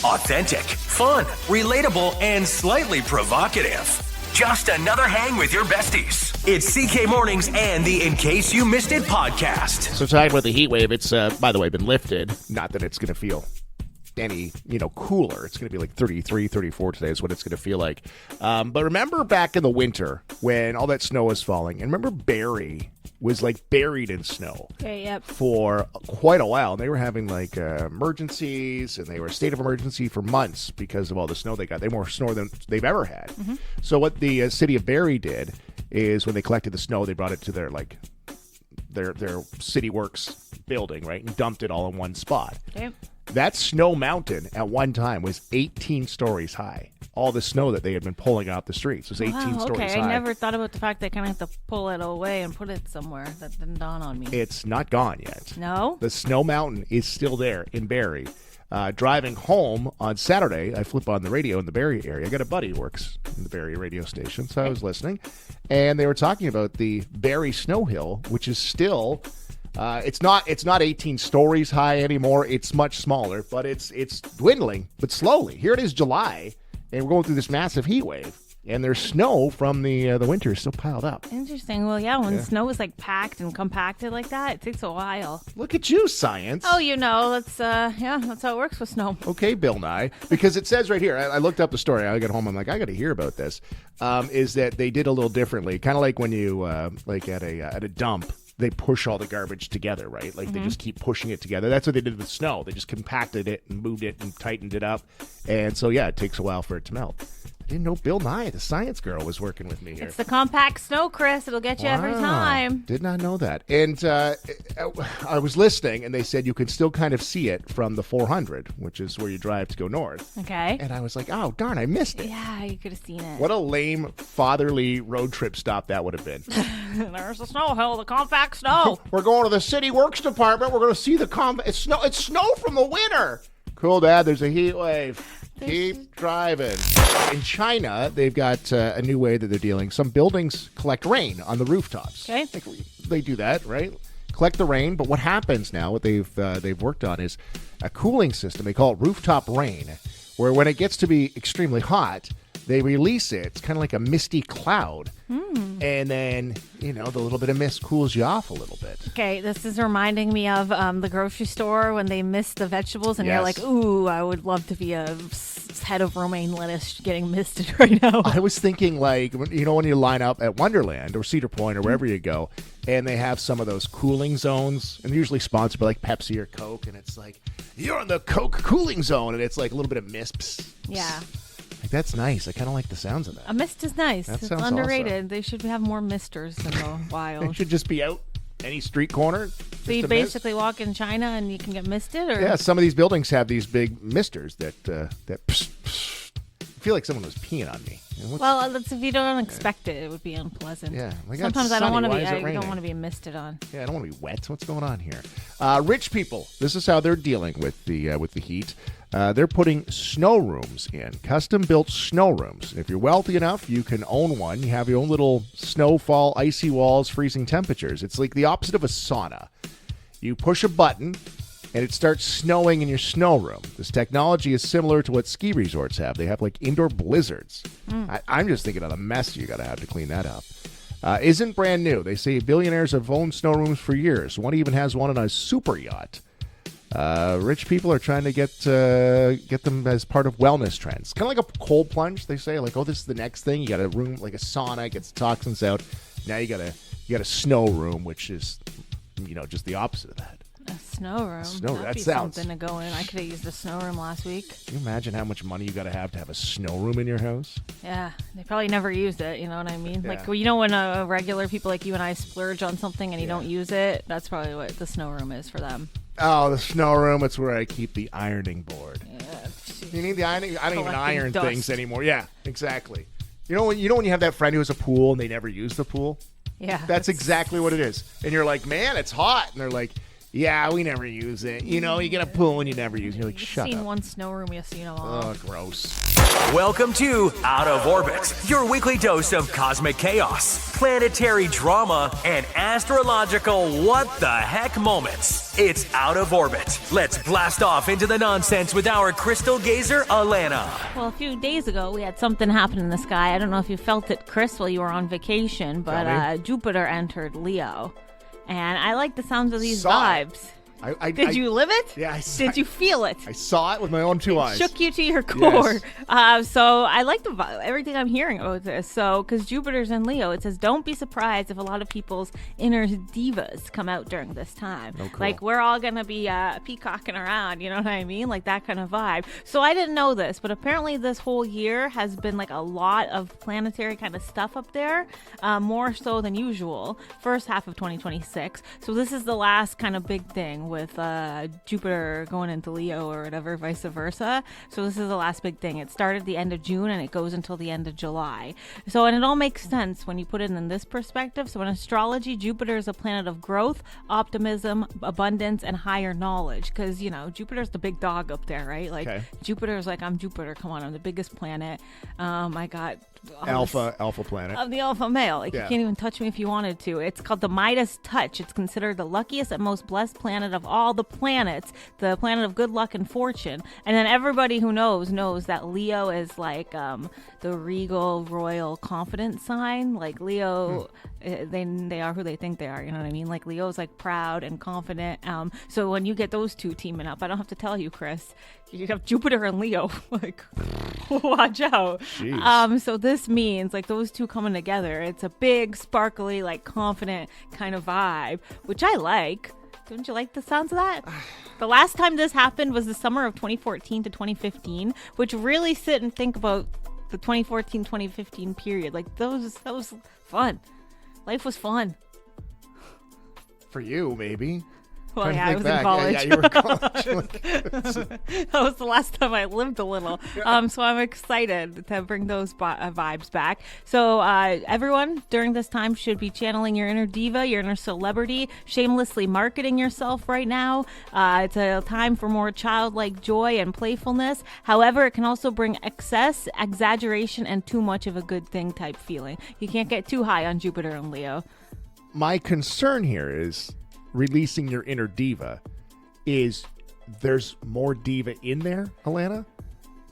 Authentic, fun, relatable, and slightly provocative. Just another hang with your besties. It's CK Mornings and the In Case You Missed It podcast. So talking about the heat wave, it's, by the way, been lifted. Not that it's going to feel any, cooler. It's going to be like 33, 34 today is what it's going to feel like. But remember back in the winter when all that snow was falling, and remember Barrie was like buried in snow for quite a while. And they were having like emergencies, and they were a state of emergency for months because of all the snow they got. They had more snow than they've ever had. Mm-hmm. So what the city of Barrie did is when they collected the snow, they brought it to their city works building, right, and dumped it all in one spot. Okay. That snow mountain at one time was 18 stories high. All the snow that they had been pulling out the streets was 18 stories high. I never thought about the fact they kind of have to pull it away and put it somewhere. That didn't dawn on me. It's not gone yet. No? The snow mountain is still there in Barrie. Driving home on Saturday, I flip on the radio in the Barrie area. I got a buddy who works in the Barrie radio station, so I was listening. And they were talking about the Barrie Snow Hill, which is still... It's not 18 stories high anymore. It's much smaller, but it's dwindling, but slowly. Here it is July, and we're going through this massive heat wave, and there's snow from the winter still piled up. Interesting. Well, yeah, when snow is like packed and compacted like that, it takes a while. Look at you, science. Oh, that's how it works with snow. Okay, Bill Nye, because it says right here, I looked up the story. I got home, I'm like, I got to hear about this. Is that they did a little differently, kind of like when you like at a dump. They push all the garbage together, right? Like they just keep pushing it together. That's what they did with snow. They just compacted it and moved it and tightened it up. And so, yeah, it takes a while for it to melt. I didn't know Bill Nye, the science girl, was working with me here. It's the compact snow, Chris. It'll get you every time. Did not know that. And I was listening, and they said you can still kind of see it from the 400, which is where you drive to go north. Okay. And I was like, oh, darn, I missed it. Yeah, you could have seen it. What a lame fatherly road trip stop that would have been. There's the snow hill, the compact snow. We're going to the city works department. We're going to see the It's snow from the winter. Cool, Dad. There's a heat wave. Keep driving. In China, they've got a new way that they're dealing. Some buildings collect rain on the rooftops. Okay. They do that, right? Collect the rain, but what happens now, what they've worked on is a cooling system. They call it rooftop rain, where when it gets to be extremely hot, they release it. It's kind of like a misty cloud. And then, the little bit of mist cools you off a little bit. Okay, this is reminding me of the grocery store when they mist the vegetables and you're like, ooh, I would love to be a head of romaine lettuce getting misted right now. I was thinking like, when you line up at Wonderland or Cedar Point or wherever you go, and they have some of those cooling zones, and usually sponsored by like Pepsi or Coke, and it's like, you're in the Coke cooling zone, and it's like a little bit of mist. Psst, yeah. Like, that's nice. I kind of like the sounds of that. A mist is nice. That it's sounds underrated. awesome. They should have more misters in the wild. They should just be out any street corner. So you basically walk in China and you can get misted? Or? Yeah, some of these buildings have these big misters that psh, psh. I feel like someone was peeing on me. Well, that's if you don't expect it. It would be unpleasant. Yeah, sometimes I don't want to be. I don't want to be misted on. Yeah, I don't want to be wet. What's going on here? Rich people. This is how they're dealing with the heat. They're putting snow rooms in, custom-built snow rooms. If you're wealthy enough, you can own one. You have your own little snowfall, icy walls, freezing temperatures. It's like the opposite of a sauna. You push a button, and it starts snowing in your snow room. This technology is similar to what ski resorts have. They have like indoor blizzards. I'm just thinking of the mess you got to have to clean that up. Isn't brand new. They say billionaires have owned snow rooms for years. One even has one on a super yacht. Rich people are trying to get them as part of wellness trends. Kind of like a cold plunge, they say. Like, oh, this is the next thing. You got a room like a sauna, gets the toxins out. Now you got a snow room, which is, just the opposite of that. A snow room. That'd be something to go in. I could have used a snow room last week. Can you imagine how much money you got to have a snow room in your house? Yeah, they probably never used it. You know what I mean? Yeah. Like, when regular people like you and I splurge on something and you don't use it, that's probably what the snow room is for them. Oh, the snow room. It's where I keep the ironing board. Yeah. You need the ironing. I don't even iron dust. things anymore. Yeah, exactly. You know when you have that friend who has a pool and they never use the pool? Yeah. That's exactly what it is. And you're like, man, it's hot. And they're like, Yeah, we never use it. You know, you get a pool and you never use it. You're like, shut Seen up. one snow room, you've seen them all. Oh, gross. Welcome to Out of Orbit, your weekly dose of cosmic chaos, planetary drama, and astrological what the heck moments. It's Out of Orbit. Let's blast off into the nonsense with our crystal gazer, Allanah. Well, a few days ago, we had something happen in the sky. I don't know if you felt it, Chris, while you were on vacation, but Jupiter entered Leo. And I like the sounds of these vibes. Did you live it? Yeah. Did you feel it? I saw it with my own two eyes. Shook you to your core. Yes. So I like everything I'm hearing about this. So, because Jupiter's in Leo, it says, don't be surprised if a lot of people's inner divas come out during this time. Oh, cool. Like, we're all going to be peacocking around, you know what I mean? Like, that kind of vibe. So I didn't know this, but apparently this whole year has been like a lot of planetary kind of stuff up there, more so than usual, first half of 2026. So this is the last kind of big thing with Jupiter going into Leo or whatever, vice versa. So this is the last big thing. It started the end of June and it goes until the end of July. So, and it all makes sense when you put it in this perspective. So in astrology, Jupiter is a planet of growth, optimism, abundance, and higher knowledge. Because, you know, Jupiter's the big dog up there, right? Like, Jupiter's like, I'm Jupiter. Come on, I'm the biggest planet. I got alpha planet. I'm the alpha male. Like, you can't even touch me if you wanted to. It's called the Midas touch. It's considered the luckiest and most blessed planet of all the planets, the planet of good luck and fortune. And then everybody who knows that Leo is like the regal, royal, confident sign. Like Leo, they are who they think they are. You know what I mean? Like Leo's like proud and confident. So when you get those two teaming up, I don't have to tell you, Chris, you have Jupiter and Leo. Like, watch out. So this means like those two coming together. It's a big, sparkly, like confident kind of vibe, which I like. Don't you like the sounds of that? The last time this happened was the summer of 2014 to 2015, which really sit and think about the 2014-2015 period. Like that was fun. Life was fun. For you, maybe. Well, yeah, I was in college. Yeah, you were in college. That was the last time I lived a little. So I'm excited to bring those vibes back. So everyone during this time should be channeling your inner diva, your inner celebrity, shamelessly marketing yourself right now. It's a time for more childlike joy and playfulness. However, it can also bring excess, exaggeration, and too much of a good thing type feeling. You can't get too high on Jupiter and Leo. My concern here is releasing your inner diva. Is there's more diva in there, Allanah?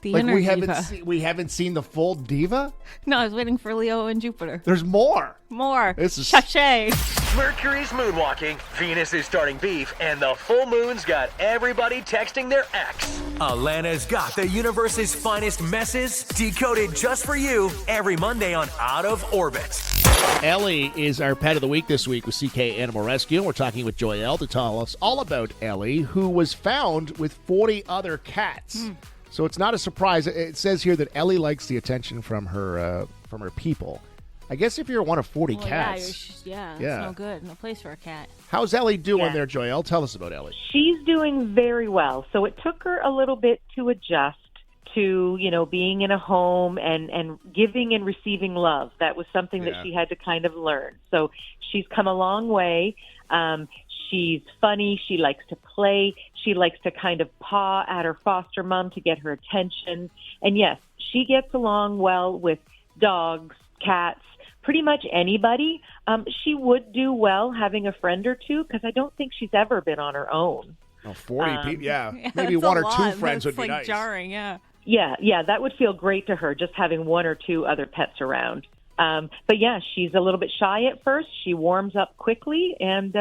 We haven't seen the full diva? No, I was waiting for Leo and Jupiter. There's more. This is sachet. Mercury's moonwalking, Venus is starting beef, and the full moon's got everybody texting their ex. Alannah's got the universe's finest messes decoded just for you every Monday on Out of Orbit. Ellie is our pet of the week this week with CK Animal Rescue. We're talking with Joyelle to tell us all about Ellie, who was found with 40 other cats. So it's not a surprise. It says here that Ellie likes the attention from her people. I guess if you're one of 40 cats. Yeah, it's no good. No place for a cat. How's Ellie doing there, Joyelle? Tell us about Ellie. She's doing very well. So it took her a little bit to adjust to, you know, being in a home and giving and receiving love. That was something that she had to kind of learn. So she's come a long way. She's funny. She likes to play. She likes to kind of paw at her foster mom to get her attention. And yes, she gets along well with dogs, cats, pretty much anybody. She would do well having a friend or two because I don't think she's ever been on her own. Oh, 40 people, maybe one or two friends would be like nice. Jarring, Yeah, that would feel great to her, just having one or two other pets around. But yeah, she's a little bit shy at first. She warms up quickly, and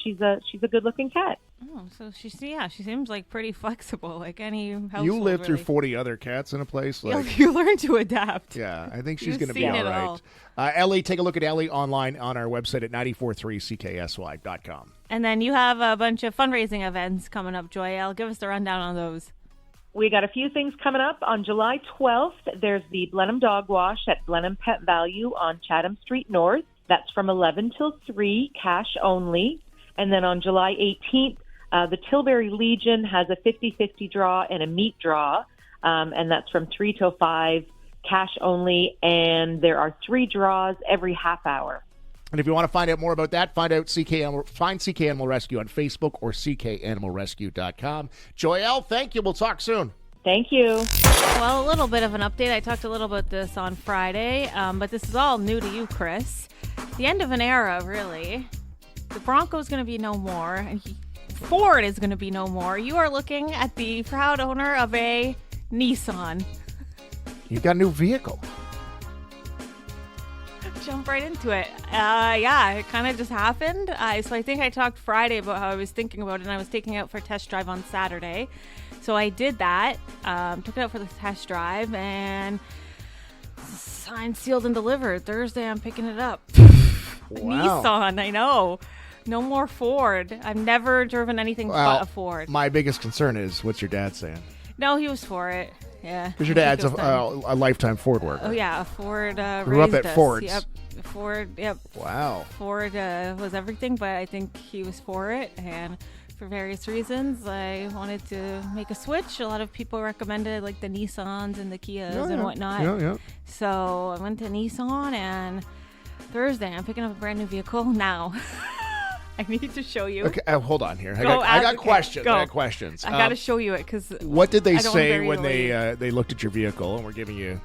she's a good-looking cat. Oh, so she seems like pretty flexible, like any household. You live through really. 40 other cats in a place. Like, you learn to adapt. Yeah, I think she's going to be all right. Ellie, take a look at Ellie online on our website at 943CKSY.com. And then you have a bunch of fundraising events coming up, Joyelle. Give us the rundown on those. We got a few things coming up. On July 12th, there's the Blenheim Dog Wash at Blenheim Pet Value on Chatham Street North. That's from 11 till 3, cash only. And then on July 18th, the Tilbury Legion has a 50-50 draw and a meat draw, and that's from 3 till 5, cash only. And there are 3 draws every half hour. And if you want to find out more about that, find CK Animal Rescue on Facebook or ckanimalrescue.com. Joelle, thank you. We'll talk soon. Thank you. Well, a little bit of an update. I talked a little about this on Friday, but this is all new to you, Chris. The end of an era, really. The Bronco's going to be no more, and Ford is going to be no more. You are looking at the proud owner of a Nissan. You got a new vehicle. Jump right into it. Yeah, it kind of just happened. So I think I talked Friday about how I was thinking about it, and I was taking it out for a test drive on Saturday. So I did that, took it out for the test drive, and signed, sealed, and delivered. Thursday, I'm picking it up. Wow. Nissan, I know. No more Ford. I've never driven anything but a Ford. My biggest concern is, what's your dad saying? No, he was for it. Yeah. Because your dad's a lifetime Ford worker. Oh, yeah. Ford grew up at us. Ford's. Yep. Ford, yep. Wow. Ford was everything, but I think he was for it. And for various reasons, I wanted to make a switch. A lot of people recommended like the Nissans and the Kias and whatnot. Yeah. So I went to Nissan, and Thursday I'm picking up a brand new vehicle now. I need to show you. Okay, hold on here. I got questions. I got questions. I got to show you it because. What did they say when they looked at your vehicle and were giving you,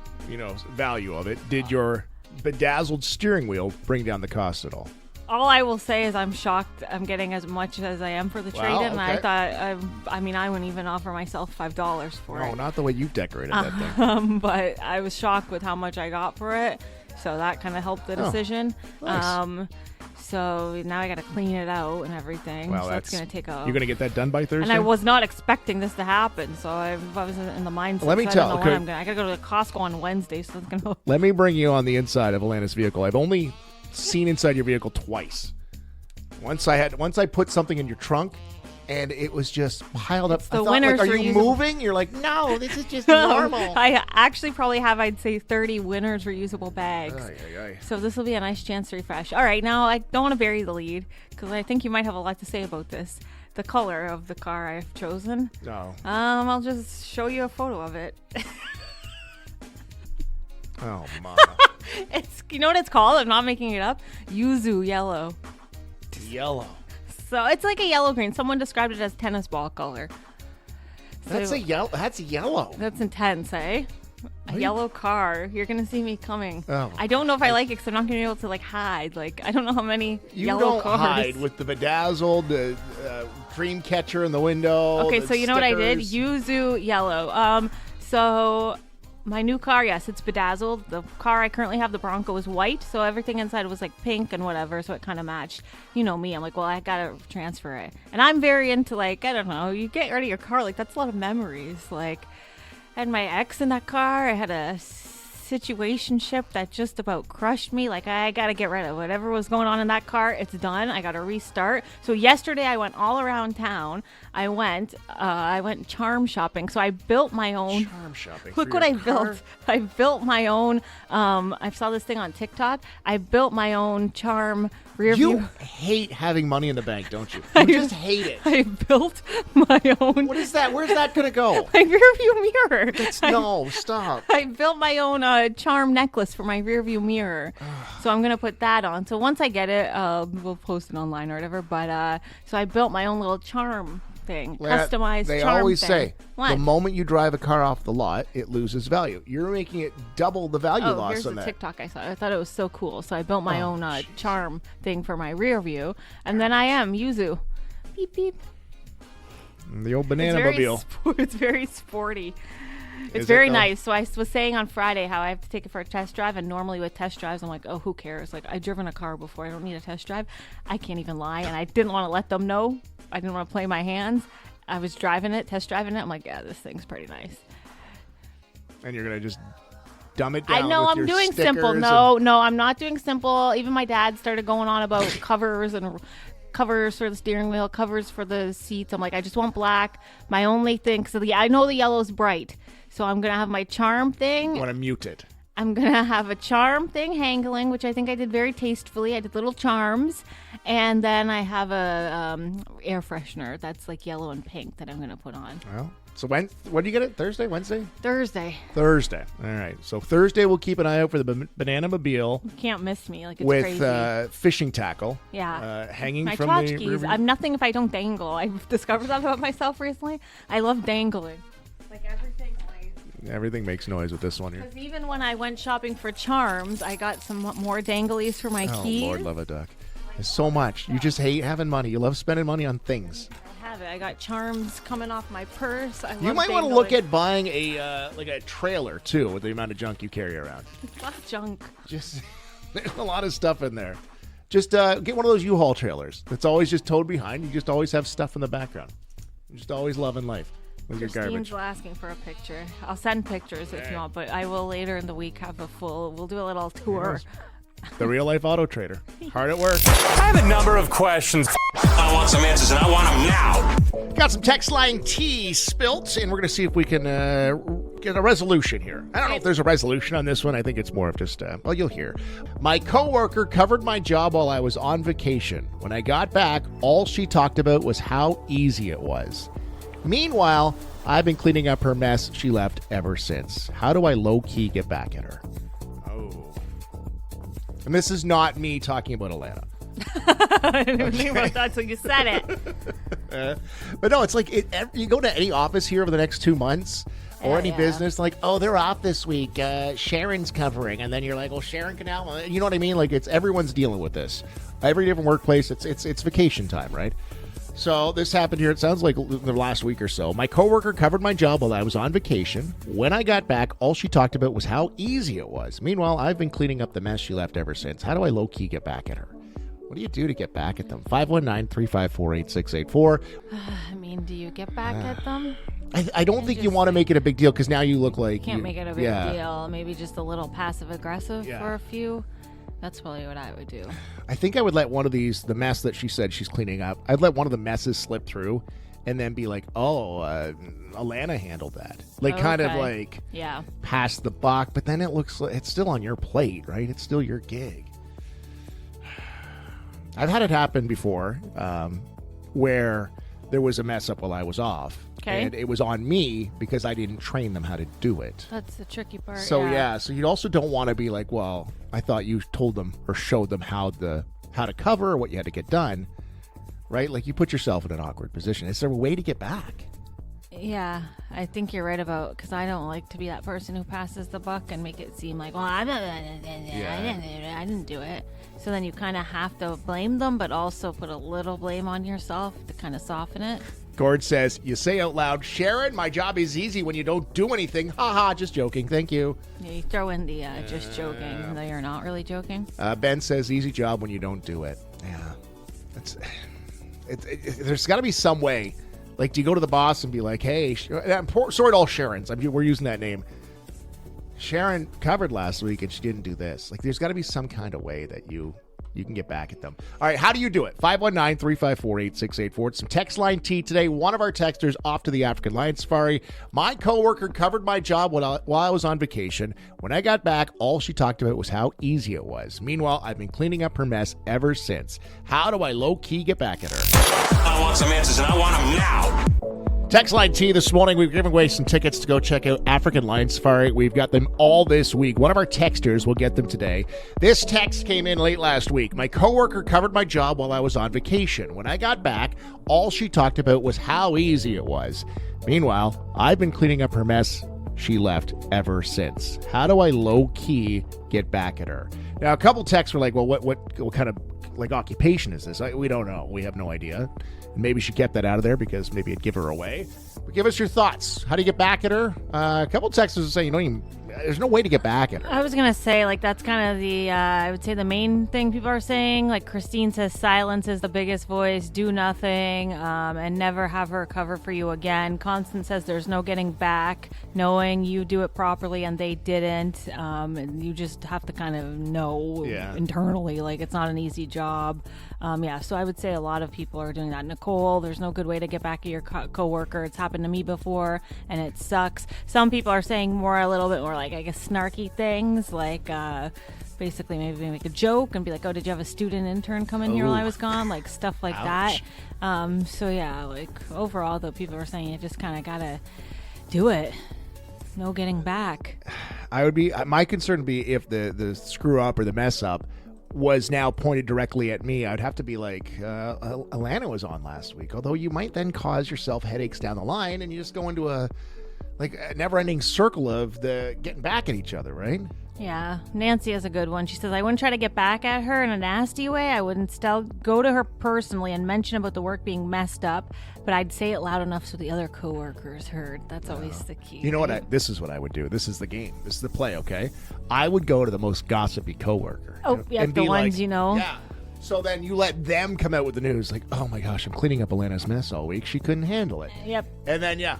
value of it? Did your bedazzled steering wheel bring down the cost at all? All I will say is I'm shocked I'm getting as much as I am for the trade-in. Okay. I thought, I wouldn't even offer myself $5 for it. No, not the way you've decorated that thing. But I was shocked with how much I got for it. So that kind of helped the decision. Nice. So now I got to clean it out and everything. Well, so that's going to take a... You're going to get that done by Thursday? And I was not expecting this to happen. So I was in the mindset. Let me tell you. I got to go to Costco on Wednesday. So it's going to... Let me bring you on the inside of Alannah's vehicle. I've only seen inside your vehicle twice. Once I put something in your trunk, and it was just piled up. The I thought, winners are you reusable. Moving? You're like, no, this is just normal. I actually probably have, I'd say, 30 Winners reusable bags. Aye. So this will be a nice chance to refresh. All right, now I don't want to bury the lead because I think you might have a lot to say about this. The color of the car I've chosen. No. I'll just show you a photo of it. Oh, my. You know what it's called? I'm not making it up. Yuzu yellow. Yellow. So it's like a yellow green. Someone described it as tennis ball color. That's yellow. That's yellow. That's intense, eh? A yellow car. You're gonna see me coming. Oh. I don't know if I like it because I'm not gonna be able to hide. Like I don't know how many yellow cars. You don't hide with the bedazzled, the dream catcher in the window. Okay, so you know what I did? Yuzu yellow. So my new car, yes, it's bedazzled. The car I currently have, the Bronco, is white, so everything inside was like pink and whatever, so it kind of matched. You know me, I'm like, well, I gotta transfer it. And I'm very into, like, I don't know, you get rid of your car, like, that's a lot of memories. Like, I had my ex in that car, I had a situationship that just about crushed me. Like, I gotta get rid of whatever was going on in that car. It's done. I gotta restart. So yesterday I went all around town. I went charm shopping. So I built my own charm shopping. Look what I built. I built my own. I saw this thing on TikTok. I built my own charm rear view. You hate having money in the bank, don't you? You just hate it. I built my own. What is that? Where's that gonna go? My rear view mirror. No, stop. I built my own charm necklace for my rear view mirror. So I'm gonna put that on. So once I get it, we'll post it online or whatever. But so I built my own little charm thing, customized they charm always thing. say What? the moment you drive a car off the lot, it loses value. You're making it double the value loss here's on the that. TikTok I saw. I thought it was so cool. So I built my own charm thing for my rear view, and then I am Yuzu. Beep beep. The old banana mobile. It's very sporty. It's Is very it, though? nice. So I was saying on Friday how I have to take it for a test drive, and normally with test drives, I'm like, oh, who cares? Like, I've driven a car before. I don't need a test drive. I can't even lie, and I didn't want to let them know. I didn't want to play my hands. I was driving it, test driving it. I'm like, yeah, this thing's pretty nice. And you're gonna just dumb it down. I know with I'm your doing simple. stickers No, I'm not doing simple. Even my dad started going on about covers and covers for the steering wheel, covers for the seats. I'm like, I just want black. My only thing, because I know the yellow's bright, so I'm gonna have my charm thing. Want to mute it? I'm gonna have a charm thing hangling, which I think I did very tastefully. I did little charms, and then I have a air freshener that's like yellow and pink that I'm gonna put on. Well, So when do you get it? Thursday, Wednesday? Thursday. Thursday. All right. So Thursday we'll keep an eye out for the Banana Mobile. You can't miss me. Like it's with crazy. Fishing tackle. Yeah. Hanging My from tchotchkes. I'm nothing if I don't dangle. I've discovered that about myself recently. I love dangling. Like everything. Everything makes noise with this one here. Because even when I went shopping for charms, I got some more danglies for my keys. Oh, Lord, love a duck. There's so much. You just hate having money. You love spending money on things. I have it. I got charms coming off my purse. You might want to look at buying a trailer, too, with the amount of junk you carry around. It's not junk. Just there's a lot of stuff in there. Just get one of those U-Haul trailers that's always just towed behind. You just always have stuff in the background. You're just always loving life. Christine's asking for a picture. I'll send pictures if you want, but I will later in the week have we'll do a little tour. The Real Life Auto Trader. Hard at work. I have a number of questions. I want some answers, and I want them now. Got some text line tea spilt, and we're going to see if we can get a resolution here. I don't know if there's a resolution on this one. I think it's more of just, well, you'll hear. My coworker covered my job while I was on vacation. When I got back, all she talked about was how easy it was. Meanwhile, I've been cleaning up her mess she left ever since. How do I low-key get back at her? Oh. And this is not me talking about Allanah. I didn't think about that until you said it. But no, it's like you go to any office here over the next 2 months or any business, like, oh, they're off this week. Sharon's covering. And then you're like, well, Sharon can now. You know what I mean? Like, everyone's dealing with this. Every different workplace, it's vacation time, right? So this happened here. It sounds like the last week or so. My coworker covered my job while I was on vacation. When I got back, all she talked about was how easy it was. Meanwhile, I've been cleaning up the mess she left ever since. How do I low-key get back at her? What do you do to get back at them? 519-354-8684. I mean, do you get back at them? I don't think you want to make it a big deal because now you look like Can't make it a big deal. Maybe just a little passive-aggressive for a few. That's probably what I would do. I think I would let one of these, the mess that she said she's cleaning up, I'd let one of the messes slip through and then be like, Allanah handled that. Like, kind of like pass the buck, but then it looks like it's still on your plate, right? It's still your gig. I've had it happen before where there was a mess up while I was off. Okay. And it was on me because I didn't train them how to do it. That's the tricky part. So so you also don't want to be like, well, I thought you told them or showed them how to cover or what you had to get done, right? Like you put yourself in an awkward position. Is there a way to get back? Yeah, I think you're right about because I don't like to be that person who passes the buck and make it seem like, well, I didn't do it. So then you kind of have to blame them, but also put a little blame on yourself to kind of soften it. Gord says, you say out loud, Sharon, my job is easy when you don't do anything. Ha, just joking. Thank you. Yeah, you throw in the just joking, even though you're not really joking. Ben says, easy job when you don't do it. Yeah. There's got to be some way. Like, do you go to the boss and be like, hey, sorry to all Sharons. We're using that name. Sharon covered last week and she didn't do this. Like, there's got to be some kind of way that you can get back at them. All right, how do you do it? 519-354-8684. It's some text line tea today. One of our texters off to the African Lion Safari. My coworker covered my job while I was on vacation. When I got back, all she talked about was how easy it was. Meanwhile, I've been cleaning up her mess ever since. How do I low-key get back at her? I want some answers, and I want them now. Text line T this morning, we've given away some tickets to go check out African Lion Safari. We've got them all this week. One of our texters will get them today. This text came in late last week. My coworker covered my job while I was on vacation. When I got back, all she talked about was how easy it was. Meanwhile, I've been cleaning up her mess she left ever since. How do I low-key get back at her? Now, a couple texts were like, well, what kind of like occupation is this? We don't know. We have no idea. Maybe she kept that out of there because maybe it'd give her away. But give us your thoughts. How do you get back at her? A couple of texters say there's no way to get back at her. I was going to say, like, that's kind of the, I would say the main thing people are saying. Like, Christine says silence is the biggest voice, do nothing, and never have her cover for you again. Constance says there's no getting back, knowing you do it properly and they didn't. And you just have to kind of know internally, like, it's not an easy job. So I would say a lot of people are doing that. Nicole, there's no good way to get back at your coworker. It's happened to me before, and it sucks. Some people are saying a little bit more like, I guess, snarky things, like basically maybe make a joke and be like, oh, did you have a student intern come in here while I was gone? Like stuff like Ouch. that. So yeah, like overall though, people are saying you just kind of gotta do it. No getting back. My concern would be if the screw up or the mess up was now pointed directly at me. I'd have to be like, Allanah was on last week. Although you might then cause yourself headaches down the line, and you just go into a never-ending circle of the getting back at each other, right? Yeah, Nancy has a good one. She says, I wouldn't try to get back at her in a nasty way. I wouldn't still go to her personally and mention about the work being messed up, but I'd say it loud enough so the other coworkers heard. That's always the key. You know what? This is what I would do. This is the game. This is the play, okay? I would go to the most gossipy coworker. Oh, yeah, and the be ones like, you know. Yeah. So then you let them come out with the news, like, oh my gosh, I'm cleaning up Alannah's mess all week. She couldn't handle it. Yep. And then,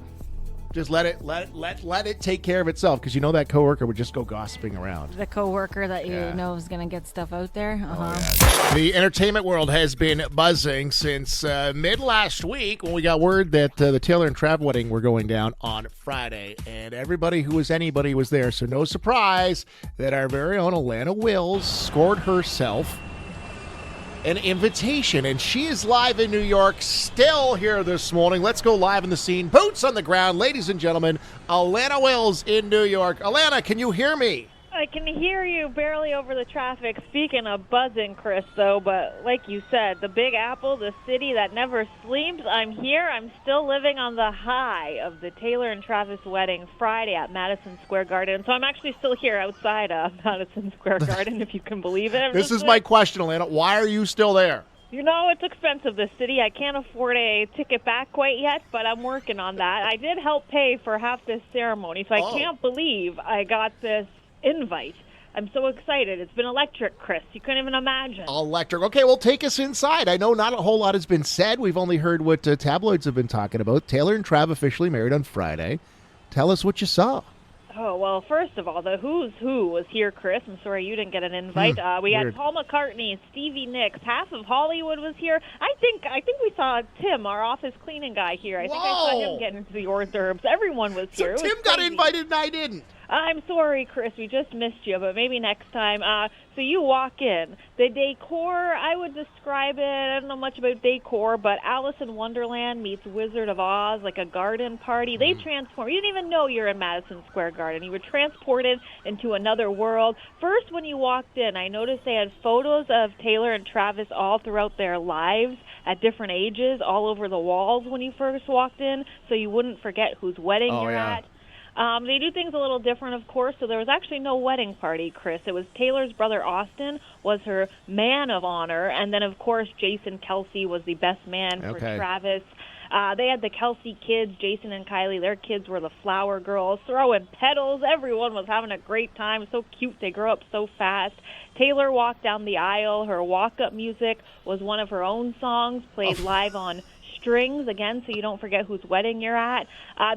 just let it take care of itself, because you know that coworker would just go gossiping around. The coworker that you know is going to get stuff out there. The entertainment world has been buzzing since mid last week when we got word that the Taylor and Trav wedding were going down on Friday, and everybody who was anybody was there. So no surprise that our very own Allanah Wills scored herself an invitation, and she is live in New York still here this morning. Let's go live in the scene. Boots on the ground, ladies and gentlemen. Allanah Wills in New York. Allanah, can you hear me? I can hear you barely over the traffic. Speaking of buzzing, Chris, though, but like you said, the Big Apple, the city that never sleeps, I'm here. I'm still living on the high of the Taylor and Travis wedding Friday at Madison Square Garden. So I'm actually still here outside of Madison Square Garden, if you can believe it. This is my question, Allanah. Why are you still there? You know, it's expensive, this city. I can't afford a ticket back quite yet, but I'm working on that. I did help pay for half this ceremony, so I can't believe I got this invite. I'm so excited. It's been electric, Chris. You couldn't even imagine. Electric. Okay, well, take us inside. I know not a whole lot has been said. We've only heard what tabloids have been talking about. Taylor and Trav officially married on Friday. Tell us what you saw. Oh, well, first of all, the who's who was here, Chris. I'm sorry you didn't get an invite. We had Paul McCartney, Stevie Nicks, half of Hollywood was here. I think we saw Tim, our office cleaning guy, here. I think I saw him getting into the hors d'oeuvres. Everyone was here. So Tim got invited and I didn't. I'm sorry, Chris. We just missed you, but maybe next time. So you walk in. The decor, I would describe it, I don't know much about decor, but Alice in Wonderland meets Wizard of Oz, like a garden party. They transform. You didn't even know you're in Madison Square Garden. You were transported into another world. First, when you walked in, I noticed they had photos of Taylor and Travis all throughout their lives at different ages all over the walls when you first walked in, so you wouldn't forget whose wedding you're at. They do things a little different, of course, so there was actually no wedding party, Chris. It was Taylor's brother, Austin, was her man of honor, and then, of course, Jason Kelsey was the best man for Travis. They had the Kelsey kids, Jason and Kylie. Their kids were the flower girls, throwing petals. Everyone was having a great time. So cute. They grow up so fast. Taylor walked down the aisle. Her walk-up music was one of her own songs, played live on strings, again, so you don't forget whose wedding you're at.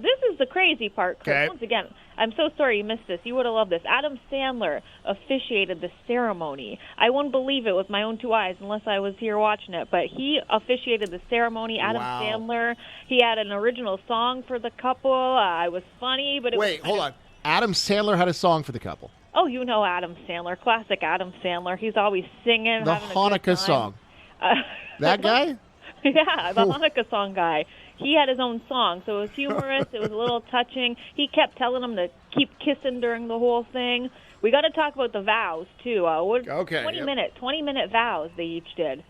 This is the crazy part, Chris. Okay. Once again, I'm so sorry you missed this. You would have loved this. Adam Sandler officiated the ceremony. I wouldn't believe it with my own two eyes unless I was here watching it, but he officiated the ceremony. Adam Sandler, he had an original song for the couple. It was funny, but it was... Wait, hold on. Adam Sandler had a song for the couple. Oh, you know Adam Sandler. Classic Adam Sandler. He's always singing, The having a good Hanukkah time. song. That guy? Yeah, the Hanukkah song guy. He had his own song, so it was humorous. It was a little touching. He kept telling him to keep kissing during the whole thing. We got to talk about the vows, too. 20-minute vows they each did.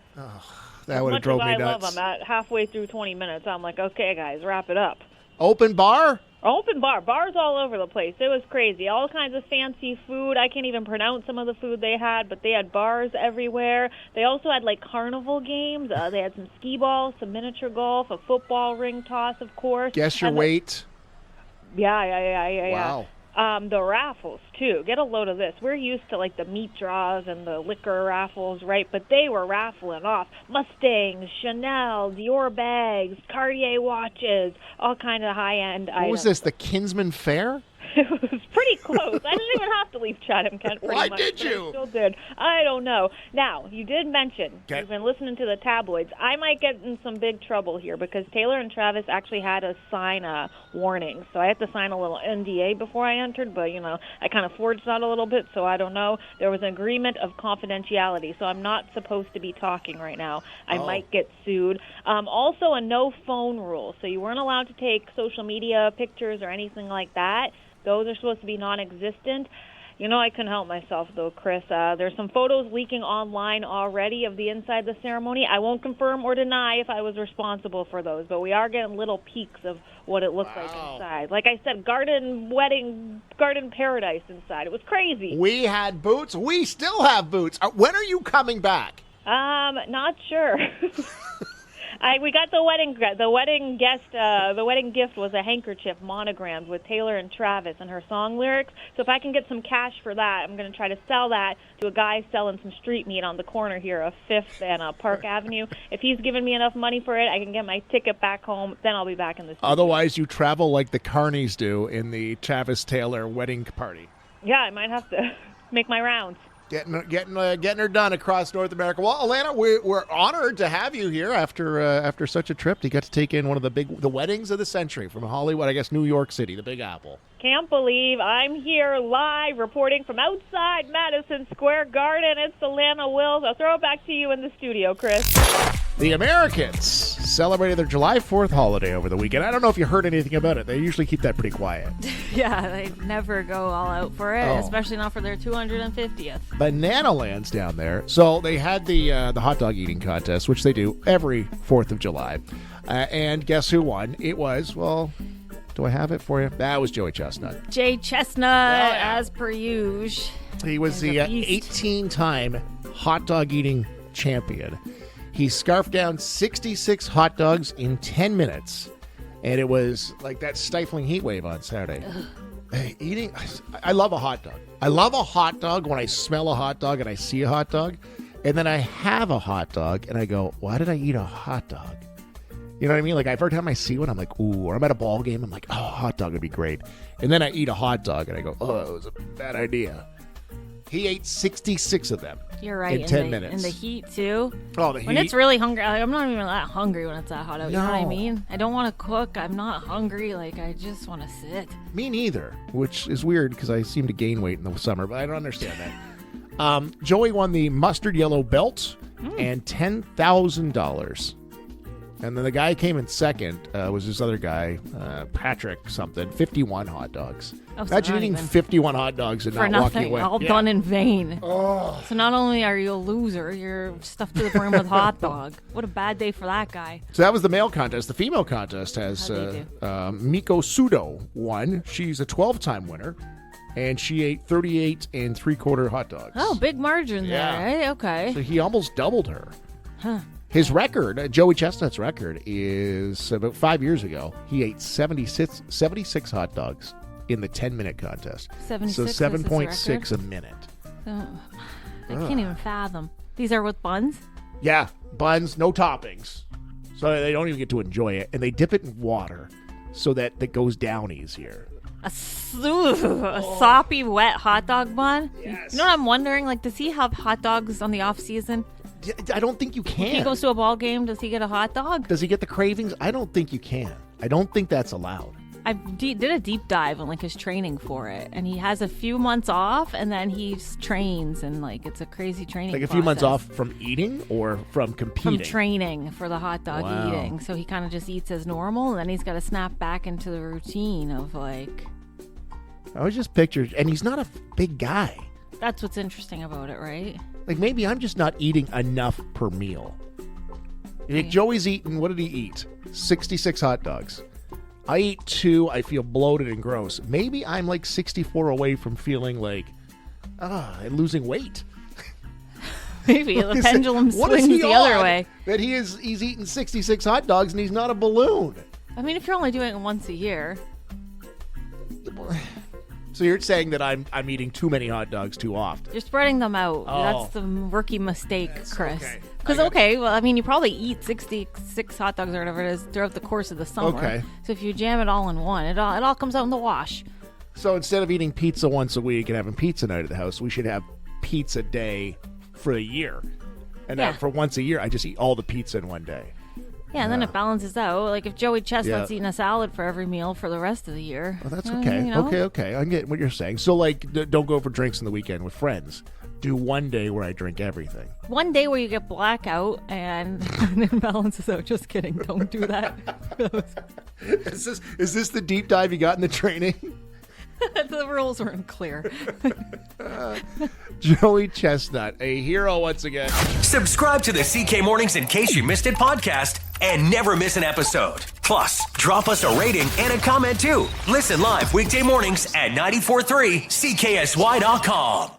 That would have drove me I nuts. love them. At halfway through 20 minutes, I'm like, okay, guys, wrap it up. Open bar? Open bars all over the place. It was crazy. All kinds of fancy food. I can't even pronounce some of the food they had, but they had bars everywhere. They also had like carnival games. They had some skee balls, some miniature golf, a football ring toss, of course. Guess your weight. Yeah. Wow. The raffles, too. Get a load of this. We're used to, like, the meat draws and the liquor raffles, right? But they were raffling off Mustangs, Chanel, Dior bags, Cartier watches, all kind of high-end items. What was this, the Kinsman Fair? It was pretty close. I didn't even have to leave Chatham-Kent pretty Why much. did you? I still did. I don't know. Now, you did mention you've been listening to the tabloids. I might get in some big trouble here because Taylor and Travis actually had to sign a warning. So I had to sign a little NDA before I entered, but, I kind of forged that a little bit, so I don't know. There was an agreement of confidentiality, so I'm not supposed to be talking right now. I might get sued. Also, a no phone rule. So you weren't allowed to take social media pictures or anything like that. Those are supposed to be non-existent. I couldn't help myself, though, Chris. There's some photos leaking online already of the inside of the ceremony. I won't confirm or deny if I was responsible for those, but we are getting little peeks of what it looks like inside. Like I said, garden paradise inside. It was crazy. We had boots. We still have boots. When are you coming back? Not sure. We got the wedding gift was a handkerchief monogrammed with Taylor and Travis and her song lyrics. So if I can get some cash for that, I'm going to try to sell that to a guy selling some street meat on the corner here of 5th and Park Avenue. If he's giving me enough money for it, I can get my ticket back home. Then I'll be back in the studio. Otherwise, you travel like the Carneys do in the Travis Taylor wedding party. Yeah, I might have to make my rounds. Getting her done across North America. Well, Allanah, we're honored to have you here after such a trip. You got to take in one of the weddings of the century from Hollywood, I guess New York City, the Big Apple. Can't believe I'm here live reporting from outside Madison Square Garden. It's Allanah Wills. I'll throw it back to you in the studio, Chris. The Americans celebrated their July 4th holiday over the weekend. I don't know if you heard anything about it. They usually keep that pretty quiet. Yeah, they never go all out for it, especially not for their 250th. Banana Land's down there. So they had the hot dog eating contest, which they do every 4th of July. And guess who won? It was, do I have it for you? That was Joey Chestnut. Jay Chestnut, as per usual. He was the 18-time hot dog eating champion. He scarfed down 66 hot dogs in 10 minutes, and it was like that stifling heat wave on Saturday. I love a hot dog. I love a hot dog when I smell a hot dog and I see a hot dog, and then I have a hot dog, and I go, why did I eat a hot dog? You know what I mean? Like, every time I see one, I'm like, ooh, or I'm at a ball game, I'm like, oh, a hot dog would be great. And then I eat a hot dog, and I go, oh, it was a bad idea. He ate 66 of them. You're right. In 10 minutes. And the heat, too. Oh, the heat. When it's really hungry, I'm not even that hungry when it's that hot out. No. You know what I mean? I don't want to cook. I'm not hungry. Like, I just want to sit. Me neither, which is weird because I seem to gain weight in the summer, but I don't understand that. Joey won the mustard yellow belt and $10,000. And then the guy came in second was this other guy, Patrick something, 51 hot dogs. Oh, so imagine eating 51 hot dogs and for not nothing, walking away. all done in vain. Oh. So not only are you a loser, you're stuffed to the brim with hot dog. What a bad day for that guy. So that was the male contest. The female contest has Miko Sudo won. She's a 12-time winner. And she ate 38 3/4 hot dogs. Oh, big margin there, right? Okay. So he almost doubled her. Huh. His record, Joey Chestnut's record, is about 5 years ago. He ate 76 hot dogs in the 10-minute contest. 76 so 7.6 a minute. I can't even fathom. These are with buns? Yeah, buns, no toppings. So they don't even get to enjoy it. And they dip it in water so that it goes down easier. A soppy, wet hot dog bun? Yes. You know what I'm wondering? Like, does he have hot dogs on the off-season? I don't think you can. If he goes to a ball game, does he get a hot dog? Does he get the cravings? I don't think you can. I don't think that's allowed. I did a deep dive on, like, his training for it, and he has a few months off, and then he trains, and, like, it's a crazy training Like a few months off from eating or from competing? From training for the hot dog eating. So he kind of just eats as normal, and then he's got to snap back into the routine of, like... I was just pictured, and he's not a big guy. That's what's interesting about it, right? Like, maybe I'm just not eating enough per meal. Like, Joey's eating, what did he eat? 66 hot dogs. I eat 2, I feel bloated and gross. Maybe I'm like 64 away from feeling like, and losing weight. Maybe the pendulum swings the other way. That he's eating 66 hot dogs and he's not a balloon. I mean, if you're only doing it once a year. So you're saying that I'm eating too many hot dogs too often. You're spreading them out. Oh. That's the rookie mistake, Chris. Okay. Because, well, I mean, you probably eat 66 hot dogs or whatever it is throughout the course of the summer. Okay. So if you jam it all in one, it all comes out in the wash. So instead of eating pizza once a week and having pizza night at the house, we should have pizza day for a year. And Yeah. for once a year, I just eat all the pizza in one day. Yeah, and then it balances out. Like if Joey Chestnut's eating a salad for every meal for the rest of the year. Oh, that's okay. You know? Okay. I get what you're saying. So, like, don't go for drinks on the weekend with friends. Do one day where I drink everything. One day where you get blackout and then balances out. Just kidding. Don't do that. Is this the deep dive you got in the training? The rules weren't clear. Joey Chestnut, a hero once again. Subscribe to the CK Mornings in case you missed it podcast and never miss an episode. Plus, drop us a rating and a comment too. Listen live weekday mornings at 94.3 CKSY.com.